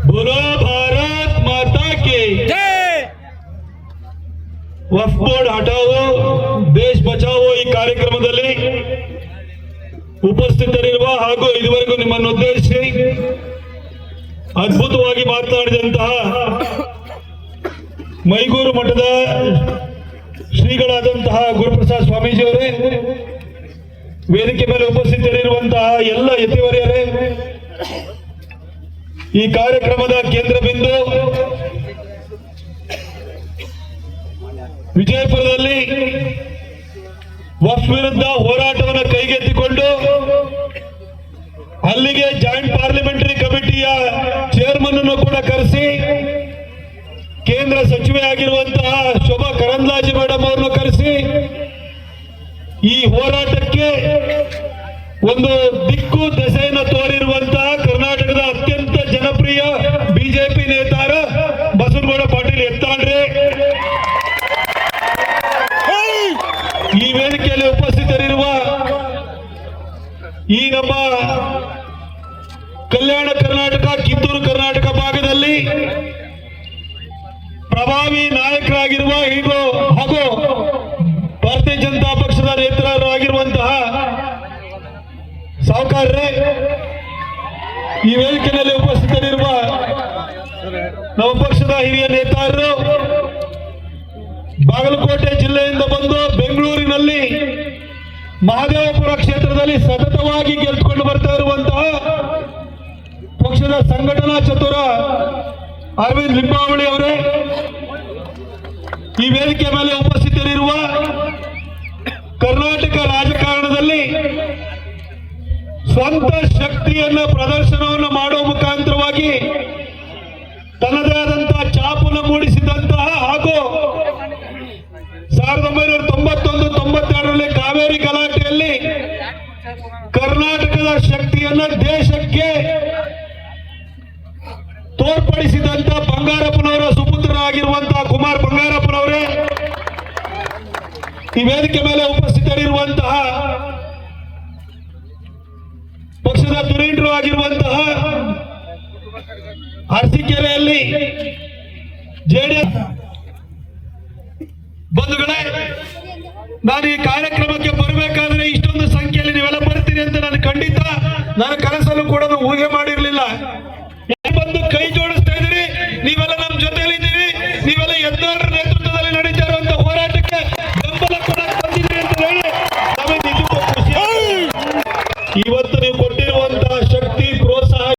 बोलो भारत माता की जय। ವಕ್ಫ್ ಬೋರ್ಡ್ ಹಟಾವೋ ದೇಶ ಬಚಾವೋ ಈ ಕಾರ್ಯಕ್ರಮದಲ್ಲಿ ಉಪಸ್ಥಿತರಿರುವ ಹಾಗೂ ಇದುವರೆಗೂ ನಿಮ್ಮನ್ನು ಉದ್ದೇಶಿಸಿ ಅದ್ಭುತವಾಗಿ ಮಾತನಾಡಿದಂತಹ ಮೈಗೂರು ಮಠದ ಶ್ರೀಗಳಾದಂತಹ ಗುರುಪ್ರಸಾದ್ ಸ್ವಾಮೀಜಿ ಅವರೇ, ವೇದಿಕೆ ಮೇಲೆ ಉಪಸ್ಥಿತರಿರುವಂತಹ ಎಲ್ಲ ಯತಿವರ್ಯರೇ, ಈ ಕಾರ್ಯಕ್ರಮದ ಕೇಂದ್ರ ಬಿಂದು ವಿಜಯಪುರದಲ್ಲಿ ವಕ್ಫ್ ವಿರುದ್ಧ ಹೋರಾಟವನ್ನು ಕೈಗೆತ್ತಿಕೊಂಡು ಅಲ್ಲಿಗೆ ಜಾಯಿಂಟ್ ಪಾರ್ಲಿಮೆಂಟರಿ ಕಮಿಟಿಯ ಚೇರ್ಮನ್ ಅನ್ನು ಕೂಡ ಕರೆಸಿ ಕೇಂದ್ರ ಸಚಿವೆ ಆಗಿರುವಂತಹ ಶೋಭಾ ಕರಂದ್ಲಾಜೆ ಮೇಡಮ್ ಅವರನ್ನು ಕರೆಸಿ ಈ ಹೋರಾಟಕ್ಕೆ ಒಂದು ದಿಕ್ಕು ದೆಸೆಯನ್ನು ತೋರಿರುವಂತಹ ಕರ್ನಾಟಕದ ಅತ್ಯಂತ ಜನಪ್ರಿಯ ಬಿಜೆಪಿ ನೇತಾರ ಬಸವನಗೌಡ ಪಾಟೀಲ್ ಯತ್ನಾಳ್ರೆ ಈ ವೇದಿಕೆಯಲ್ಲಿ ಉಪಸ್ಥಿತರಿರುವ ಈ ನಮ್ಮ ಕಲ್ಯಾಣ ಕರ್ನಾಟಕ ಕಿತ್ತೂರು ಕರ್ನಾಟಕ ಭಾಗದಲ್ಲಿ ಪ್ರಭಾವಿ ನಾಯಕರಾಗಿರುವ ಹಾಗೂ ಭಾರತೀಯ ಜನತಾ ಪಕ್ಷದ ನೇತೃತ್ವರಾಗಿರುವಂತಹ ಸಾವುಕಾರರೇ, ಈ ವೇದಿಕೆಯಲ್ಲಿ ಉಪಸ್ಥಿತರಿರುವ ನಮ್ಮ ಪಕ್ಷದ ಹಿರಿಯ ನೇತಾರರು, ಬಾಗಲಕೋಟೆ ಜಿಲ್ಲೆಯಿಂದ ಬಂದು ಬೆಂಗಳೂರಿನಲ್ಲಿ ಮಹದೇವಪುರ ಕ್ಷೇತ್ರದಲ್ಲಿ ಸತತವಾಗಿ ಗೆದ್ದುಕೊಂಡು ಬರ್ತಾ ಇರುವಂತಹ ಪಕ್ಷದ ಸಂಘಟನಾ ಚತುರ ಅರವಿಂದ್ ಲಿಂಬಾವಳಿ ಅವರೇ, ಈ ವೇದಿಕೆ ಮೇಲೆ ಉಪಸ್ಥಿತರಿರುವ ಕರ್ನಾಟಕ ರಾಜಕಾರಣದಲ್ಲಿ ಸ್ವಂತ ಶಕ್ತಿಯನ್ನ ಪ್ರದರ್ಶನವನ್ನು ಮಾಡುವ ಮುಖಾಂತರವಾಗಿ ತನ್ನದೇ ಆದಂತಹ ಛಾಪನ್ನು ಮೂಡಿಸಿದಂತಹ ಹಾಗೂ 1991-92ರಲ್ಲಿ ಕಾವೇರಿ ಗಲಾಟೆಯಲ್ಲಿ ಕರ್ನಾಟಕದ ಶಕ್ತಿಯನ್ನ ದೇಶಕ್ಕೆ ತೋರ್ಪಡಿಸಿದಂತಹ ಬಂಗಾರಪ್ಪನವರ ಸುಪುತ್ರರಾಗಿರುವಂತಹ ಕುಮಾರ್ ಬಂಗಾರಪ್ಪನವರೇ, ಈ ವೇದಿಕೆ ಮೇಲೆ ಉಪಸ್ಥಿತರಿರುವಂತಹ ಪಕ್ಷದ ಧುರೀಣರು ಆಗಿರುವಂತಹ ಅರಸೀಕೆರೆಯಲ್ಲಿ ಜೆಡಿಎಸ್ ಬಂಧುಗಳೇ, ನಾನು ಈ ಕಾರ್ಯಕ್ರಮಕ್ಕೆ ಬರಬೇಕಾದ್ರೆ ಇಷ್ಟೊಂದು ಸಂಖ್ಯೆಯಲ್ಲಿ ನೀವೆಲ್ಲ ಬರ್ತೀರಿ ಅಂತ ನಾನು ಖಂಡಿತ ನನ್ನ ಕನಸಲ್ಲೂ ಕೂಡ ಊಹೆ ಮಾಡಿ